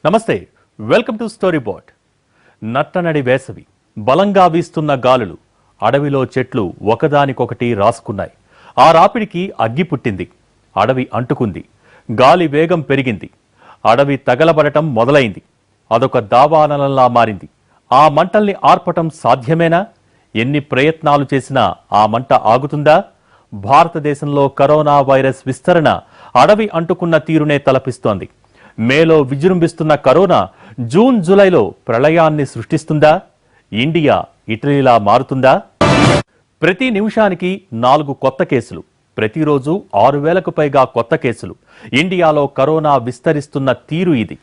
నమస్తే, welcome to story board. నట్టనడి వేసవి, బలంగా వీస్తున్న గాలులు, అడవిలో చెట్లు ఒకదానికొకటి రాసుకున్నాయి. ఆ రాపిడికి అగ్గి పుట్టింది, అడవి అంటుకుంది, గాలి వేగం పెరిగింది, అడవి తగలబడటం మొదలైంది. అదొక దావానలంలా మారింది. ఆ మంటల్ని ఆర్పటం సాధ్యమేనా? ఎన్ని ప్రయత్నాలు చేసినా ఆ మంట ఆగుతుందా? భారతదేశంలో కరోనా వైరస్ విస్తరణ అడవి అంటుకున్న తీరునే తలపిస్తోంది. మేలో విజృంభిస్తున్న కరోనా జూన్ జూలైలో ప్రళయాన్ని సృష్టిస్తుందా? ఇండియా ఇటలీలా మారుతుందా? ప్రతి నిమిషానికి 4 కొత్త కేసులు, ప్రతిరోజు 6,000కు పైగా కొత్త కేసులు. ఇండియాలో కరోనా విస్తరిస్తున్న తీరు ఇది.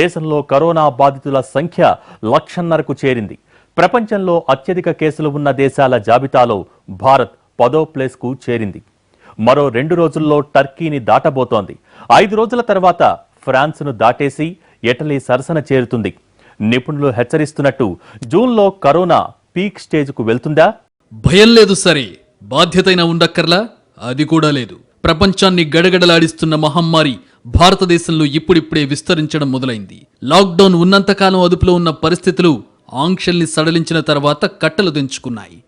దేశంలో కరోనా బాధితుల సంఖ్య 1,50,000కు చేరింది. ప్రపంచంలో అత్యధిక కేసులు ఉన్న దేశాల జాబితాలో భారత్ 10వ ప్లేస్కు చేరింది. మరో 2 రోజుల్లో టర్కీని దాటబోతోంది. 5 రోజుల తర్వాత ఫ్రాన్స్ను దాటేసి ఇటలీ సరసన చేరుతుంది. నిపుణులు హెచ్చరిస్తున్నట్టు జూన్లో కరోనా పీక్ స్టేజ్కు వెళ్తుందా? భయం లేదు సరే, బాధ్యతైన ఉండక్కర్లా? అది కూడా లేదు. ప్రపంచాన్ని గడగడలాడిస్తున్న మహమ్మారి భారతదేశంలో ఇప్పుడిప్పుడే విస్తరించడం మొదలైంది. లాక్డౌన్ ఉన్నంతకాలం అదుపులో ఉన్న పరిస్థితులు ఆంక్షల్ని సడలించిన తర్వాత కట్టలు తెంచుకున్నాయి.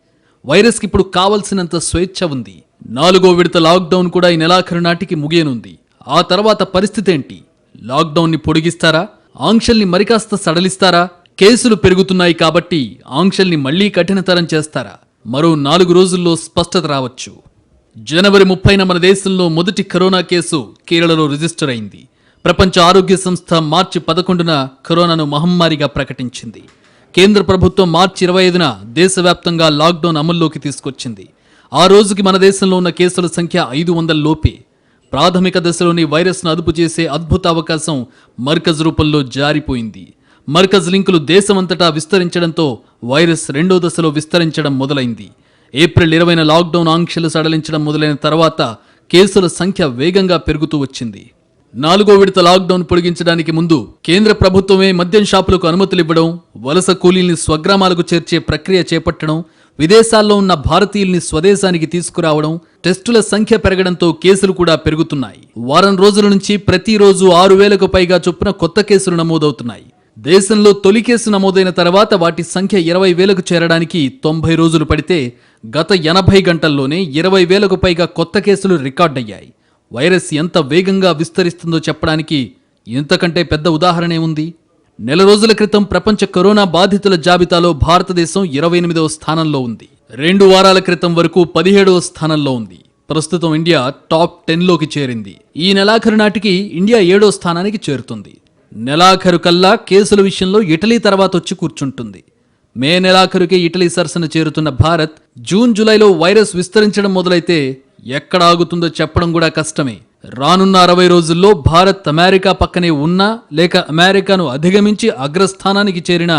వైరస్కి ఇప్పుడు కావలసినంత స్వేచ్ఛ ఉంది. 4వ విడత లాక్డౌన్ కూడా ఈ నెలాఖరు నాటికి ముగియనుంది. ఆ తర్వాత పరిస్థితి ఏంటి? లాక్డౌన్ని పొడిగిస్తారా? ఆంక్షల్ని మరికాస్త సడలిస్తారా? కేసులు పెరుగుతున్నాయి కాబట్టి ఆంక్షల్ని మళ్లీ కఠినతరం చేస్తారా? మరో 4 రోజుల్లో స్పష్టత రావచ్చు. జనవరి 30న మన దేశంలో మొదటి కరోనా కేసు కేరళలో రిజిస్టర్ అయింది. ప్రపంచ ఆరోగ్య సంస్థ మార్చి 11న కరోనాను మహమ్మారిగా ప్రకటించింది. కేంద్ర ప్రభుత్వం మార్చి 25న దేశవ్యాప్తంగా లాక్డౌన్ అమల్లోకి తీసుకొచ్చింది. ఆ రోజుకి మన దేశంలో ఉన్న కేసుల సంఖ్య 500 లోపే. ప్రాథమిక దశలోని వైరస్ను అదుపు చేసే అద్భుత అవకాశం మర్కజ్ రూపంలో జారిపోయింది. మర్కజ్ లింకులు దేశమంతటా విస్తరించడంతో వైరస్ 2వ దశలో విస్తరించడం మొదలైంది. ఏప్రిల్ 20న లాక్డౌన్ ఆంక్షలు సడలించడం మొదలైన తర్వాత కేసుల సంఖ్య వేగంగా పెరుగుతూ వచ్చింది. 4వ విడత లాక్డౌన్ పొడిగించడానికి ముందు కేంద్ర ప్రభుత్వమే మద్యం షాపులకు అనుమతులు ఇవ్వడం, వలస కూలీల్ని స్వగ్రామాలకు చేర్చే ప్రక్రియ చేపట్టడం, విదేశాల్లో ఉన్న భారతీయుల్ని స్వదేశానికి తీసుకురావడం, టెస్టుల సంఖ్య పెరగడంతో కేసులు కూడా పెరుగుతున్నాయి. వారం రోజుల నుంచి ప్రతిరోజు 6,000కు పైగా చొప్పున కొత్త కేసులు నమోదవుతున్నాయి. దేశంలో తొలి కేసు నమోదైన తర్వాత వాటి సంఖ్య 20,000కు చేరడానికి 90 రోజులు పడితే గత 80 గంటల్లోనే 20,000కు పైగా కొత్త కేసులు రికార్డయ్యాయి. వైరస్ ఎంత వేగంగా విస్తరిస్తుందో చెప్పడానికి ఇంతకంటే పెద్ద ఉదాహరణ ఏముంది? నెల రోజుల క్రితం ప్రపంచ కరోనా బాధితుల జాబితాలో భారతదేశం 28వ స్థానంలో ఉంది. 2 వారాల క్రితం వరకు 17వ స్థానంలో ఉంది. ప్రస్తుతం ఇండియా టాప్ 10లోకి చేరింది. ఈ నెలాఖరు నాటికి ఇండియా 7వ స్థానానికి చేరుతుంది. నెలాఖరు కల్లా కేసుల విషయంలో ఇటలీ తర్వాత వచ్చి కూర్చుంటుంది. మే నెలాఖరుకే ఇటలీ సరసన చేరుతున్న భారత్ జూన్ జూలైలో వైరస్ విస్తరించడం మొదలైతే ఎక్కడ ఆగుతుందో చెప్పడం కూడా కష్టమే. రానున్న 60 రోజుల్లో భారత్ అమెరికా పక్కనే ఉన్నా లేక అమెరికాను అధిగమించి అగ్రస్థానానికి చేరినా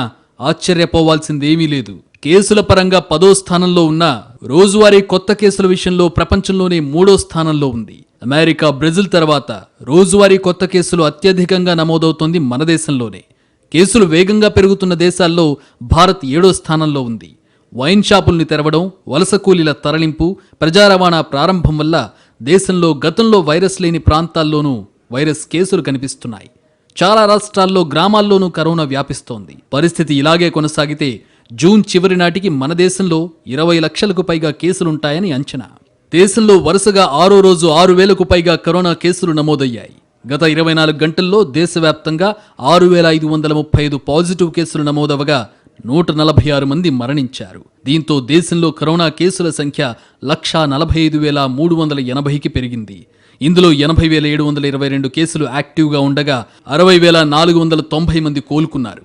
ఆశ్చర్యపోవాల్సిందేమీ లేదు. కేసుల పరంగా 10వ స్థానంలో ఉన్న రోజువారీ కొత్త కేసుల విషయంలో ప్రపంచంలోనే 3వ స్థానంలో ఉంది. అమెరికా, బ్రెజిల్ తర్వాత రోజువారీ కొత్త కేసులు అత్యధికంగా నమోదవుతోంది మన దేశంలోనే. కేసులు వేగంగా పెరుగుతున్న దేశాల్లో భారత్ 7వ స్థానంలో ఉంది. వైన్ షాపుల్ని తెరవడం, వలస కూలీల తరలింపు, ప్రజా రవాణా ప్రారంభం వల్ల దేశంలో గతంలో వైరస్ లేని ప్రాంతాల్లోనూ వైరస్ కేసులు కనిపిస్తున్నాయి. చాలా రాష్ట్రాల్లో, గ్రామాల్లోనూ కరోనా వ్యాపిస్తోంది. పరిస్థితి ఇలాగే కొనసాగితే జూన్ చివరి నాటికి మన దేశంలో 20 లక్షలకు పైగా కేసులుంటాయని అంచనా. దేశంలో వరుసగా 6వ రోజు 6,000కు పైగా కరోనా కేసులు నమోదయ్యాయి. గత 24 గంటల్లో దేశవ్యాప్తంగా 6,535 పాజిటివ్ కేసులు నమోదవగా 146 మంది మరణించారు. దీంతో దేశంలో కరోనా కేసుల సంఖ్య 145,380కి పెరిగింది. ఇందులో 80,722 కేసులు యాక్టివ్గా ఉండగా 60,490 మంది కోలుకున్నారు.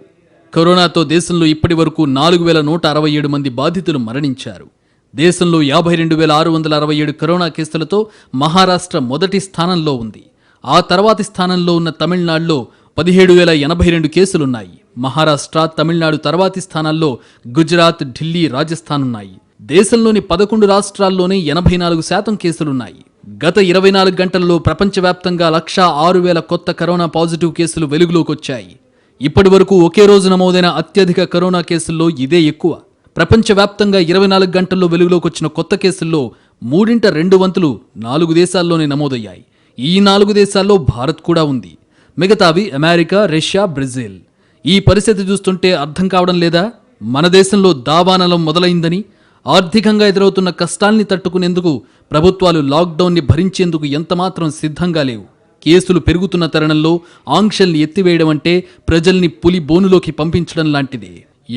కరోనాతో దేశంలో ఇప్పటి వరకు 4,167 మంది బాధితులు మరణించారు. దేశంలో 52,667 కరోనా కేసులతో మహారాష్ట్ర మొదటి స్థానంలో ఉంది. ఆ తర్వాతి స్థానంలో ఉన్న తమిళనాడులో 17,082 కేసులున్నాయి. మహారాష్ట్ర, తమిళనాడు తర్వాతి స్థానాల్లో గుజరాత్, ఢిల్లీ, రాజస్థాన్ ఉన్నాయి. దేశంలోని 11 రాష్ట్రాల్లోనే 84% కేసులున్నాయి. గత 24 గంటల్లో ప్రపంచవ్యాప్తంగా 106,000 కొత్త కరోనా పాజిటివ్ కేసులు వెలుగులోకొచ్చాయి. ఇప్పటి వరకు ఒకే రోజు నమోదైన అత్యధిక కరోనా కేసుల్లో ఇదే ఎక్కువ. ప్రపంచవ్యాప్తంగా 24 గంటల్లో వెలుగులోకొచ్చిన కొత్త కేసుల్లో 3/2 వంతులు 4 దేశాల్లోనే నమోదయ్యాయి. ఈ 4 దేశాల్లో భారత్ కూడా ఉంది. మిగతావి అమెరికా, రష్యా, బ్రెజిల్. ఈ పరిస్థితి చూస్తుంటే అర్థం కావడం లేదా మన దేశంలో దావానలం మొదలైందని? ఆర్థికంగా ఎదురవుతున్న కష్టాల్ని తట్టుకునేందుకు ప్రభుత్వాలు లాక్డౌన్ని భరించేందుకు ఎంతమాత్రం సిద్ధంగా లేవు. కేసులు పెరుగుతున్న తరుణంలో ఆంక్షల్ని ఎత్తివేయడం అంటే ప్రజల్ని పులి బోనులోకి పంపించడం లాంటిది.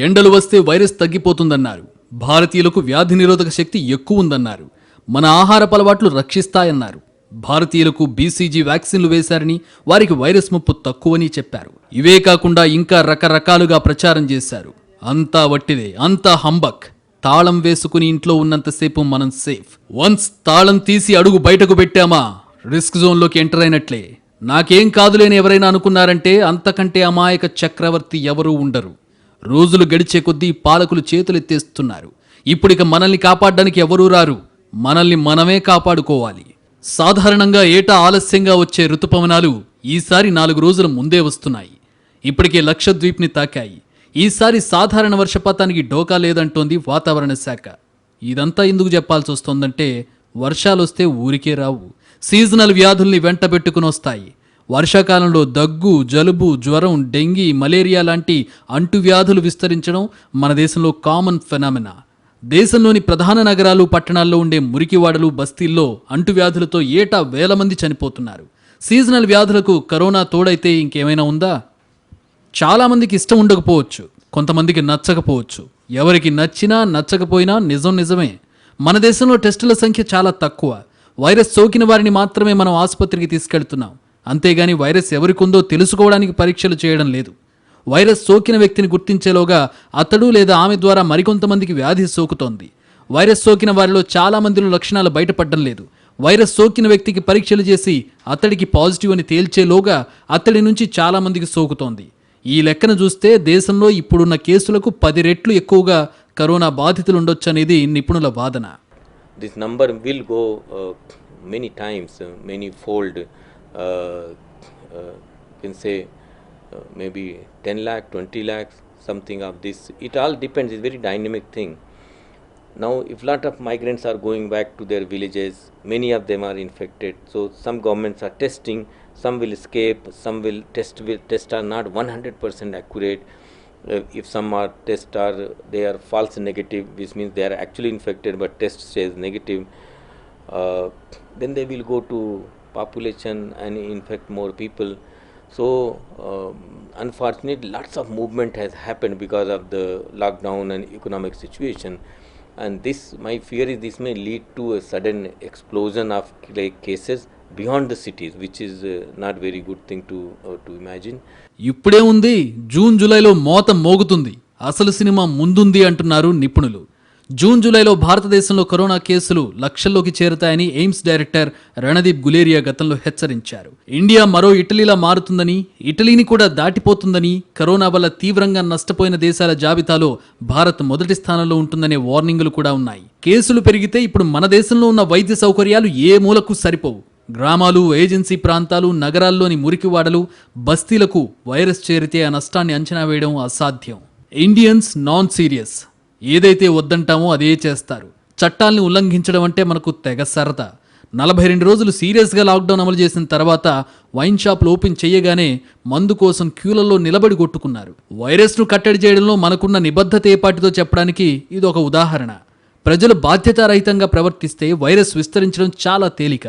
ఎండలు వస్తే వైరస్ తగ్గిపోతుందన్నారు. భారతీయులకు వ్యాధి నిరోధక శక్తి ఎక్కువ ఉందన్నారు. మన ఆహారపు అలవాట్లు రక్షిస్తాయన్నారు. భారతీయులకు బీసీజీ వ్యాక్సిన్లు వేశారని, వారికి వైరస్ ముప్పు తక్కువని చెప్పారు. ఇవే కాకుండా ఇంకా రకరకాలుగా ప్రచారం చేశారు. అంతా వట్టిదే, అంతా హంబక్. తాళం వేసుకుని ఇంట్లో ఉన్నంతసేపు మనం సేఫ్. వన్స్ తాళం తీసి అడుగు బయటకు పెట్టామా రిస్క్ జోన్లోకి ఎంటర్ అయినట్లే. నాకేం కాదులేని ఎవరైనా అనుకున్నారంటే అంతకంటే అమాయక చక్రవర్తి ఎవరూ ఉండరు. రోజులు గడిచే కొద్దీ పాలకులు చేతులెత్తేస్తున్నారు. ఇప్పుడిక మనల్ని కాపాడడానికి ఎవరూ రారు. మనల్ని మనమే కాపాడుకోవాలి. సాధారణంగా ఏటా ఆలస్యంగా వచ్చే ఋతుపవనాలు ఈసారి 4 రోజుల ముందే వస్తున్నాయి. ఇప్పటికే లక్షద్వీప్ని తాకాయి. ఈసారి సాధారణ వర్షపాతానికి డోకా లేదంటోంది వాతావరణ శాఖ. ఇదంతా ఎందుకు చెప్పాల్సి వస్తోందంటే వర్షాలొస్తే ఊరికే రావు. సీజనల్ వ్యాధుల్ని వెంటబెట్టుకుని వస్తాయి. వర్షాకాలంలో దగ్గు, జలుబు, జ్వరం, డెంగీ, మలేరియా లాంటి అంటువ్యాధులు విస్తరించడం మన దేశంలో కామన్ ఫెనామినా. దేశంలోని ప్రధాన నగరాలు, పట్టణాల్లో ఉండే మురికివాడలు, బస్తీల్లో అంటువ్యాధులతో ఏటా వేల మంది చనిపోతున్నారు. సీజనల్ వ్యాధులకు కరోనా తోడైతే ఇంకేమైనా ఉందా? చాలామందికి ఇష్టం ఉండకపోవచ్చు, కొంతమందికి నచ్చకపోవచ్చు. ఎవరికి నచ్చినా నచ్చకపోయినా నిజమే. మన దేశంలో టెస్టుల సంఖ్య చాలా తక్కువ. వైరస్ సోకిన వారిని మాత్రమే మనం ఆసుపత్రికి తీసుకెళ్తున్నాం. అంతేగాని వైరస్ ఎవరికుందో తెలుసుకోవడానికి పరీక్షలు చేయడం లేదు. వైరస్ సోకిన వ్యక్తిని గుర్తించేలోగా అతడు లేదా ఆమె ద్వారా మరికొంతమందికి వ్యాధి సోకుతోంది. వైరస్ సోకిన వారిలో చాలా మందిలో లక్షణాలు బయటపడడం లేదు. వైరస్ సోకిన వ్యక్తికి పరీక్షలు చేసి అతడికి పాజిటివ్ అని తేల్చేలోగా అతడి నుంచి చాలా మందికి సోకుతోంది. ఈ లెక్కను చూస్తే దేశంలో ఇప్పుడున్న కేసులకు 10 రెట్లు ఎక్కువగా కరోనా బాధితులు ఉండొచ్చనేది నిపుణుల వాదన. This number will go many times, many fold. Can say maybe 10 lakh, 20 lakhs, something of this. It all depends. It's a very dynamic thing. Now, if lot of migrants are going back to their villages, many of them are infected. So some governments are testing. Some will escape. Some will test are not 100% accurate. If some are test are they are false negative, which means they are actually infected but test says negative. Then they will go to population and infect more people. So unfortunately, lots of movement has happened because of the lockdown and economic situation. And this, my fear is this may lead to a sudden explosion of cases beyond the cities, which is not very good thing to imagine. ఇప్పుడే ఉంది, June జూలైలో మోత మోగుతుంది, అసలు cinema ముందుంది అంటున్నారు నిపుణులు. June జూలైలో భారతదేశంలో కరోనా కేసులు లక్షల్లోకి చేరుతాయని ఎయిమ్స్ డైరెక్టర్ రణదీప్ గులేరియా గతంలో హెచ్చరించారు. ఇండియా మరో ఇటలీలా మారుతుందని, ఇటలీని కూడా దాటిపోతుందని, కరోనా వల్ల తీవ్రంగా నష్టపోయిన దేశాల జాబితాలో భారత్ మొదటి స్థానంలో ఉంటుందనే వార్నింగులు కూడా ఉన్నాయి. కేసులు పెరిగితే ఇప్పుడు మన దేశంలో ఉన్న వైద్య సౌకర్యాలు ఏ మూలకు సరిపోవు. గ్రామాలు, ఏజెన్సీ ప్రాంతాలు, నగరాల్లోని మురికివాడలు, బస్తీలకు వైరస్ చేరితే ఆ నష్టాన్ని అంచనా వేయడం అసాధ్యం. Indians non serious. ఏదైతే వద్దంటామో అదే చేస్తారు. చట్టాల్ని ఉల్లంఘించడం అంటే మనకు తెగ సరదా. 42 రోజులు సీరియస్గా లాక్డౌన్ అమలు చేసిన తర్వాత వైన్ షాపులు ఓపెన్ చేయగానే మందు కోసం క్యూలలో నిలబడి కొట్టుకున్నారు. వైరస్ను కట్టడి చేయడంలో మనకున్న నిబద్ధత ఏపాటితో చెప్పడానికి ఇది ఒక ఉదాహరణ. ప్రజలు బాధ్యతారహితంగా ప్రవర్తిస్తే వైరస్ విస్తరించడం చాలా తేలిక.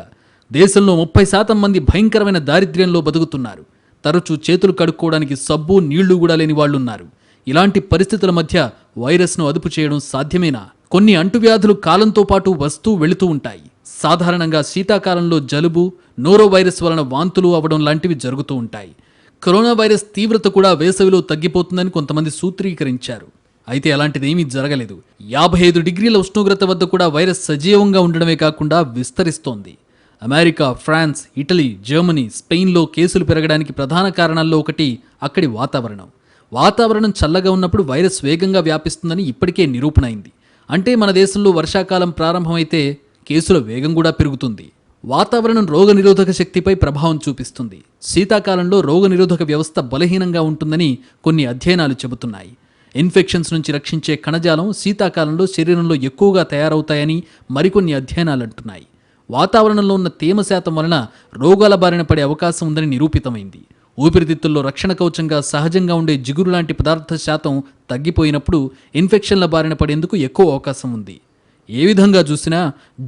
దేశంలో 30% మంది భయంకరమైన దారిద్ర్యంలో బతుకుతున్నారు. తరచూ చేతులు కడుక్కోవడానికి సబ్బు, నీళ్లు కూడా లేని వాళ్ళున్నారు. ఇలాంటి పరిస్థితుల మధ్య వైరస్ను అదుపు చేయడం సాధ్యమేనా? కొన్ని అంటువ్యాధులు కాలంతో పాటు వస్తూ వెళుతూ ఉంటాయి. సాధారణంగా శీతాకాలంలో జలుబు, నోరో వైరస్ వలన వాంతులు అవ్వడం లాంటివి జరుగుతూ ఉంటాయి. కరోనా వైరస్ తీవ్రత కూడా వేసవిలో తగ్గిపోతుందని కొంతమంది సూత్రీకరించారు. అయితే అలాంటిదేమీ జరగలేదు. 55 డిగ్రీల ఉష్ణోగ్రత వద్ద కూడా వైరస్ సజీవంగా ఉండడమే కాకుండా విస్తరిస్తోంది. అమెరికా, ఫ్రాన్స్, ఇటలీ, జర్మనీ, స్పెయిన్లో కేసులు పెరగడానికి ప్రధాన కారణాల్లో ఒకటి అక్కడి వాతావరణం. వాతావరణం చల్లగా ఉన్నప్పుడు వైరస్ వేగంగా వ్యాపిస్తుందని ఇప్పటికే నిరూపణ అయింది. అంటే మన దేశంలో వర్షాకాలం ప్రారంభమైతే కేసుల వేగం కూడా పెరుగుతుంది. వాతావరణం రోగనిరోధక శక్తిపై ప్రభావం చూపిస్తుంది. శీతాకాలంలో రోగనిరోధక వ్యవస్థ బలహీనంగా ఉంటుందని కొన్ని అధ్యయనాలు చెబుతున్నాయి. ఇన్ఫెక్షన్స్ నుంచి రక్షించే కణజాలం శీతాకాలంలో శరీరంలో ఎక్కువగా తయారవుతాయని మరికొన్ని అధ్యయనాలు అంటున్నాయి. వాతావరణంలో ఉన్న తేమ శాతం వలన రోగాల బారిన పడే అవకాశం ఉందని నిరూపితమైంది. ఊపిరితిత్తుల్లో రక్షణ కవచంగా సహజంగా ఉండే జిగురు లాంటి పదార్థ శాతం తగ్గిపోయినప్పుడు ఇన్ఫెక్షన్ల బారిన పడేందుకు ఎక్కువ అవకాశం ఉంది. ఏ విధంగా చూసినా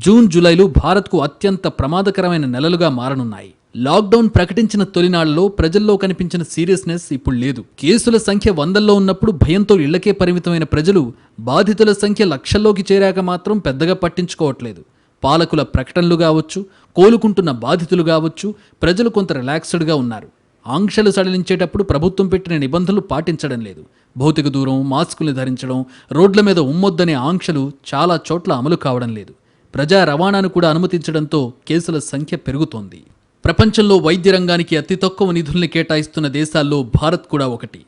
జూన్ జూలైలు భారత్కు అత్యంత ప్రమాదకరమైన నెలలుగా మారనున్నాయి. లాక్డౌన్ ప్రకటించిన తొలినాళ్లలో ప్రజల్లో కనిపించిన సీరియస్నెస్ ఇప్పుడు లేదు. కేసుల సంఖ్య వందల్లో ఉన్నప్పుడు భయంతో ఇళ్లకే పరిమితమైన ప్రజలు బాధితుల సంఖ్య లక్షల్లోకి చేరాక మాత్రం పెద్దగా పట్టించుకోవట్లేదు. పాలకుల ప్రకటనలు కావచ్చు, కోలుకుంటున్న బాధితులు కావచ్చు, ప్రజలు కొంత రిలాక్స్డ్గా ఉన్నారు. ఆంక్షలు సడలించేటప్పుడు ప్రభుత్వం పెట్టిన నిబంధనలు పాటించడం లేదు. భౌతిక దూరం, మాస్కులు ధరించడం, రోడ్ల మీద ఉమ్మొద్దనే ఆంక్షలు చాలా చోట్ల అమలు కావడం లేదు. ప్రజా రవాణాను కూడా అనుమతించడంతో కేసుల సంఖ్య పెరుగుతోంది. ప్రపంచంలో వైద్య రంగానికి అతి తక్కువ నిధుల్ని కేటాయిస్తున్న దేశాల్లో భారత్ కూడా ఒకటి.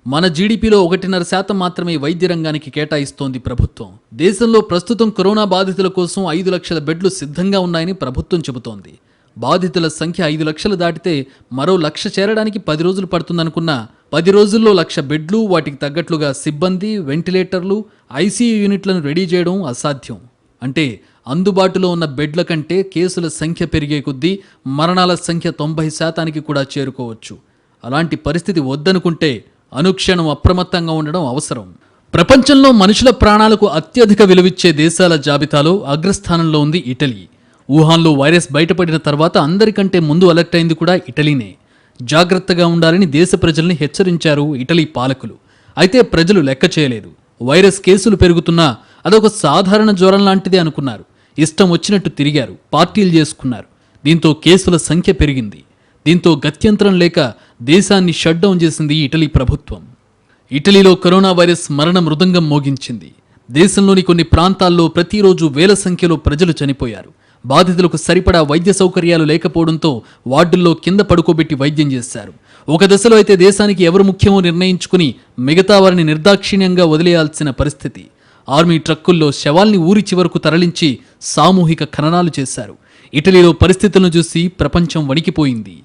మన జీడీపీలో 1.5% మాత్రమే వైద్య రంగానికి కేటాయిస్తోంది ప్రభుత్వం. దేశంలో ప్రస్తుతం కరోనా బాధితుల కోసం 5 లక్షల బెడ్లు సిద్ధంగా ఉన్నాయని ప్రభుత్వం చెబుతోంది. బాధితుల సంఖ్య 5 లక్షలు దాటితే మరో 1,00,000 చేరడానికి 10 రోజులు పడుతుందనుకున్నా 10 రోజుల్లో 1,00,000 బెడ్లు, వాటికి తగ్గట్లుగా సిబ్బంది, వెంటిలేటర్లు, ఐసీయూ యూనిట్లను రెడీ చేయడం అసాధ్యం. అంటే అందుబాటులో ఉన్న బెడ్ల కంటే కేసుల సంఖ్య పెరిగే కొద్దీ మరణాల సంఖ్య 90% కూడా చేరుకోవచ్చు. అలాంటి పరిస్థితి వద్దనుకుంటే అనుక్షణం అప్రమత్తంగా ఉండడం అవసరం. ప్రపంచంలో మనుషుల ప్రాణాలకు అత్యధిక విలువిచ్చే దేశాల జాబితాలో అగ్రస్థానంలో ఉంది ఇటలీ. వుహాన్లో వైరస్ బయటపడిన తర్వాత అందరికంటే ముందు అలర్ట్ అయింది కూడా ఇటలీనే. జాగ్రత్తగా ఉండాలని దేశ ప్రజల్ని హెచ్చరించారు ఇటలీ పాలకులు. అయితే ప్రజలు లెక్క చేయలేదు. వైరస్ కేసులు పెరుగుతున్నా అదొక సాధారణ జ్వరం లాంటిదే అనుకున్నారు. ఇష్టం వచ్చినట్టు తిరిగారు, పార్టీలు చేసుకున్నారు. దీంతో కేసుల సంఖ్య పెరిగింది. దీంతో గత్యంతరం లేక దేశాన్ని షట్ డౌన్ చేసింది ఇటలీ ప్రభుత్వం. ఇటలీలో కరోనా వైరస్ మరణ మృదంగం మోగించింది. దేశంలోని కొన్ని ప్రాంతాల్లో ప్రతిరోజు వేల సంఖ్యలో ప్రజలు చనిపోయారు. బాధితులకు సరిపడా వైద్య సౌకర్యాలు లేకపోవడంతో వార్డుల్లో కింద పడుకోబెట్టి వైద్యం చేశారు. ఒక దశలో అయితే దేశానికి ఎవరు ముఖ్యమో నిర్ణయించుకుని మిగతా వారిని నిర్దాక్షిణ్యంగా వదిలేయాల్సిన పరిస్థితి. ఆర్మీ ట్రక్కుల్లో శవాల్ని ఊరి చివరకు తరలించి సామూహిక ఖననాలు చేశారు. ఇటలీలో పరిస్థితులను చూసి ప్రపంచం వణికిపోయింది.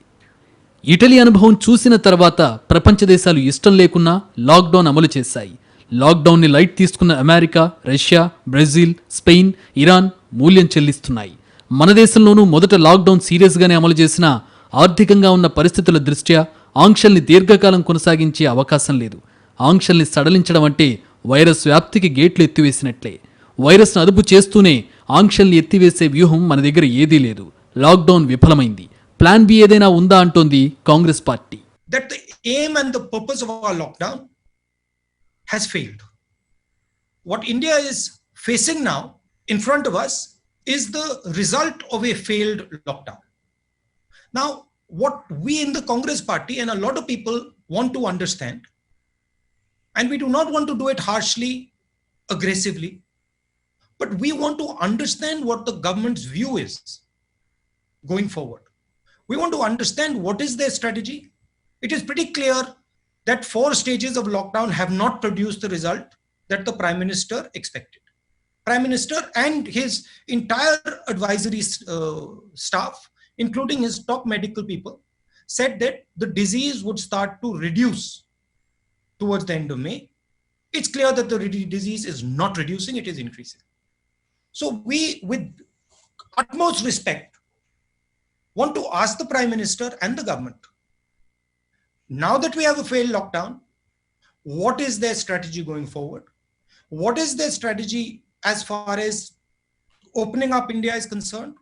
ఇటలీ అనుభవం చూసిన తర్వాత ప్రపంచ దేశాలు ఇష్టం లేకున్నా లాక్డౌన్ అమలు చేశాయి. లాక్డౌన్ని లైట్ తీసుకున్న America, Russia, Brazil, Spain, Iran మూల్యం చెల్లిస్తున్నాయి. మన దేశంలోనూ మొదట లాక్డౌన్ సీరియస్గానే అమలు చేసినా ఆర్థికంగా ఉన్న పరిస్థితుల దృష్ట్యా ఆంక్షల్ని దీర్ఘకాలం కొనసాగించే అవకాశం లేదు. ఆంక్షల్ని సడలించడం అంటే వైరస్ వ్యాప్తికి గేట్లు ఎత్తివేసినట్లే. వైరస్ను అదుపు చేస్తూనే ఆంక్షల్ని ఎత్తివేసే వ్యూహం మన దగ్గర ఏదీ లేదు. లాక్డౌన్ విఫలమైంది. ప్లాన్ బి ఏదైనా ఉందా అంటోంది Congress party. That the aim and the purpose of our lockdown has failed. What India is facing now in front of us is the result of a failed lockdown. Now, what we in the Congress party and a lot of people want to understand, and we do not want to do it harshly, aggressively, but we want to understand what the government's view is going forward. We want to understand what is their strategy. It is pretty clear that 4 stages of lockdown have not produced the result that the Prime Minister expected. Prime Minister and his entire advisory staff, including his top medical people, said that the disease would start to reduce towards the end of May. It's clear that the disease is not reducing, it is increasing. So we, with utmost respect, want to ask the Prime Minister and the government, now that we have a failed lockdown, what is their strategy going forward? What is their strategy as far as opening up India is concerned?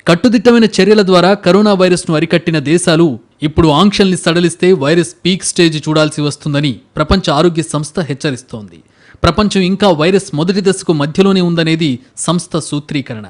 కట్టుదిట్టమైన చర్యల ద్వారా corona వైరస్ను అరికట్టిన దేశాలు ఇప్పుడు ఆంక్షల్ని సడలిస్తే virus peak stage చూడాల్సి వస్తుందని ప్రపంచ ఆరోగ్య సంస్థ హెచ్చరిస్తోంది. ప్రపంచం ఇంకా వైరస్ మొదటి దశకు మధ్యలోనే ఉందనేది సంస్థ సూత్రీకరణ.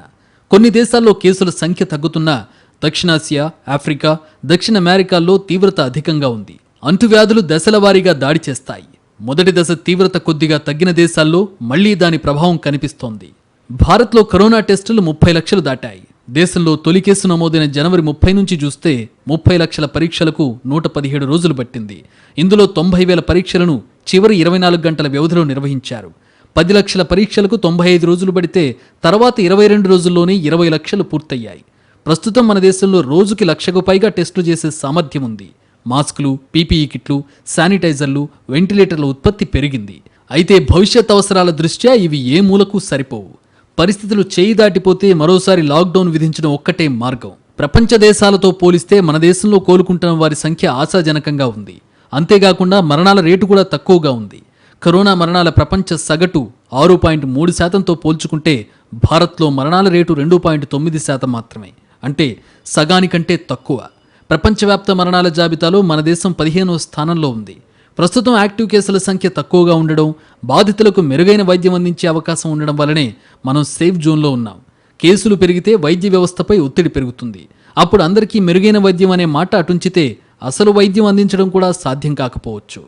కొన్ని దేశాల్లో కేసుల సంఖ్య తగ్గుతున్నా దక్షిణాసియా, ఆఫ్రికా, దక్షిణ అమెరికాల్లో తీవ్రత అధికంగా ఉంది. అంటువ్యాధులు దశల వారీగా దాడి చేస్తాయి. మొదటి దశ తీవ్రత కొద్దిగా తగ్గిన దేశాల్లో మళ్లీ దాని ప్రభావం కనిపిస్తోంది. భారత్లో కరోనా టెస్టులు 30 లక్షలు దాటాయి. దేశంలో తొలి కేసు నమోదైన జనవరి 30 నుంచి చూస్తే 30 లక్షల పరీక్షలకు 117 రోజులు పట్టింది. ఇందులో 90,000 పరీక్షలను చివరి 24 గంటల వ్యవధిలో నిర్వహించారు. 10 లక్షల పరీక్షలకు 95 రోజులు పడితే తర్వాత 22 రోజుల్లోనే 20 లక్షలు పూర్తయ్యాయి. ప్రస్తుతం మన దేశంలో రోజుకి 1,00,000కు పైగా టెస్టులు చేసే సామర్థ్యం ఉంది. మాస్కులు, పీపీఈ కిట్లు, శానిటైజర్లు, వెంటిలేటర్ల ఉత్పత్తి పెరిగింది. అయితే భవిష్యత్ అవసరాల దృష్ట్యా ఇవి ఏ మూలకు సరిపోవు. పరిస్థితులు చేయి దాటిపోతే మరోసారి లాక్డౌన్ విధించడం ఒక్కటే మార్గం. ప్రపంచ దేశాలతో పోలిస్తే మన దేశంలో కోలుకుంటున్న వారి సంఖ్య ఆశాజనకంగా ఉంది. అంతేకాకుండా మరణాల రేటు కూడా తక్కువగా ఉంది. కరోనా మరణాల ప్రపంచ సగటు 6.3%తో పోల్చుకుంటే భారత్లో మరణాల రేటు 2.9% మాత్రమే. అంటే సగానికంటే తక్కువ. ప్రపంచవ్యాప్త మరణాల జాబితాలో మన దేశం 15వ స్థానంలో ఉంది. ప్రస్తుతం యాక్టివ్ కేసుల సంఖ్య తక్కువగా ఉండడం, బాధితులకు మెరుగైన వైద్యం అందించే అవకాశం ఉండడం వల్లనే మనం సేఫ్ జోన్లో ఉన్నాం. కేసులు పెరిగితే వైద్య వ్యవస్థపై ఒత్తిడి పెరుగుతుంది. అప్పుడు అందరికీ మెరుగైన వైద్యం అనే మాట అటుంచితే అసలు వైద్యం అందించడం కూడా సాధ్యం కాకపోవచ్చు.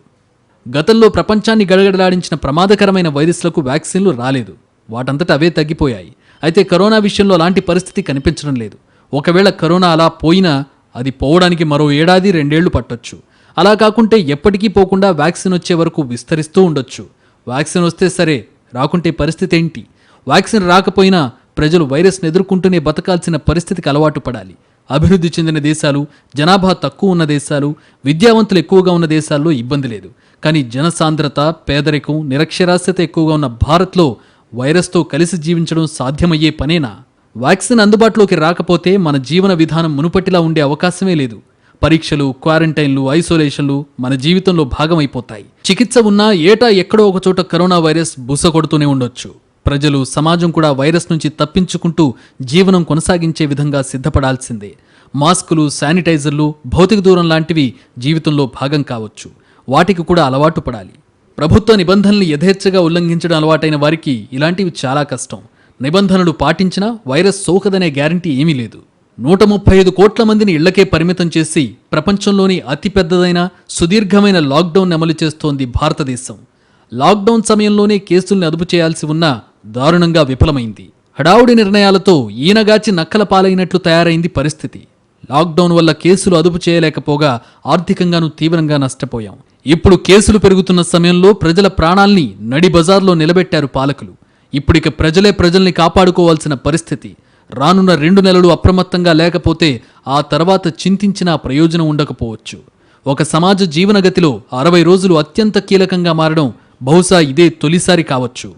గతంలో ప్రపంచాన్ని గడగడలాడించిన ప్రమాదకరమైన వైరస్లకు వ్యాక్సిన్లు రాలేదు. వాటంతట అవే తగ్గిపోయాయి. అయితే కరోనా విషయంలో అలాంటి పరిస్థితి కనిపించడం లేదు. ఒకవేళ కరోనా అలా పోయినా అది పోవడానికి మరో 1-2 ఏళ్లు పట్టొచ్చు. అలా కాకుంటే ఎప్పటికీ పోకుండా వ్యాక్సిన్ వచ్చే వరకు విస్తరిస్తూ ఉండొచ్చు. వ్యాక్సిన్ వస్తే సరే, రాకుంటే పరిస్థితి ఏంటి? వ్యాక్సిన్ రాకపోయినా ప్రజలు వైరస్ను ఎదుర్కొంటూనే బతకాల్సిన పరిస్థితికి అలవాటు పడాలి. అభివృద్ధి చెందిన దేశాలు, జనాభా తక్కువ ఉన్న దేశాలు, విద్యావంతులు ఎక్కువగా ఉన్న దేశాల్లో ఇబ్బంది లేదు. కానీ జనసాంద్రత, పేదరికం, నిరక్షరాస్యత ఎక్కువగా ఉన్న భారత్లో వైరస్తో కలిసి జీవించడం సాధ్యమయ్యే పనేనా? వ్యాక్సిన్ అందుబాటులోకి రాకపోతే మన జీవన విధానం మునుపటిలా ఉండే అవకాశమే లేదు. పరీక్షలు, క్వారంటైన్లు, ఐసోలేషన్లు మన జీవితంలో భాగమైపోతాయి. చికిత్స ఉన్నా ఏటా ఎక్కడో ఒక చోట కరోనా వైరస్ బుస కొడుతూనే ఉండొచ్చు. ప్రజలు, సమాజం కూడా వైరస్ నుంచి తప్పించుకుంటూ జీవనం కొనసాగించే విధంగా సిద్ధపడాల్సిందే. మాస్కులు, శానిటైజర్లు, భౌతిక దూరం లాంటివి జీవితంలో భాగం కావచ్చు. వాటికి కూడా అలవాటు పడాలి. ప్రభుత్వ నిబంధనల్ని యథేచ్ఛగా ఉల్లంఘించడం అలవాటైన వారికి ఇలాంటివి చాలా కష్టం. నిబంధనలు పాటించినా వైరస్ సోకదనే గ్యారంటీ ఏమీ లేదు. 135 కోట్ల మందిని ఇళ్లకే పరిమితం చేసి ప్రపంచంలోని అతిపెద్దదైన సుదీర్ఘమైన లాక్డౌన్ అమలు చేస్తోంది భారతదేశం. లాక్డౌన్ సమయంలోనే కేసుల్ని అదుపు చేయాల్సి ఉన్నా దారుణంగా విఫలమైంది. హడావుడి నిర్ణయాలతో ఈనగాచి నక్కల పాలైనట్లు తయారైంది పరిస్థితి. లాక్డౌన్ వల్ల కేసులు అదుపు చేయలేకపోగా ఆర్థికంగానూ తీవ్రంగా నష్టపోయాం. ఇప్పుడు కేసులు పెరుగుతున్న సమయంలో ప్రజల ప్రాణాల్ని నడి బజార్లో నిలబెట్టారు పాలకులు. ఇప్పుడిక ప్రజలే ప్రజల్ని కాపాడుకోవాల్సిన పరిస్థితి. రానున్న 2 నెలలు అప్రమత్తంగా లేకపోతే ఆ తర్వాత చింతించినా ప్రయోజనం ఉండకపోవచ్చు. ఒక సమాజ జీవనగతిలో 60 రోజులు అత్యంత కీలకంగా మారడం బహుశా ఇదే తొలిసారి కావచ్చు.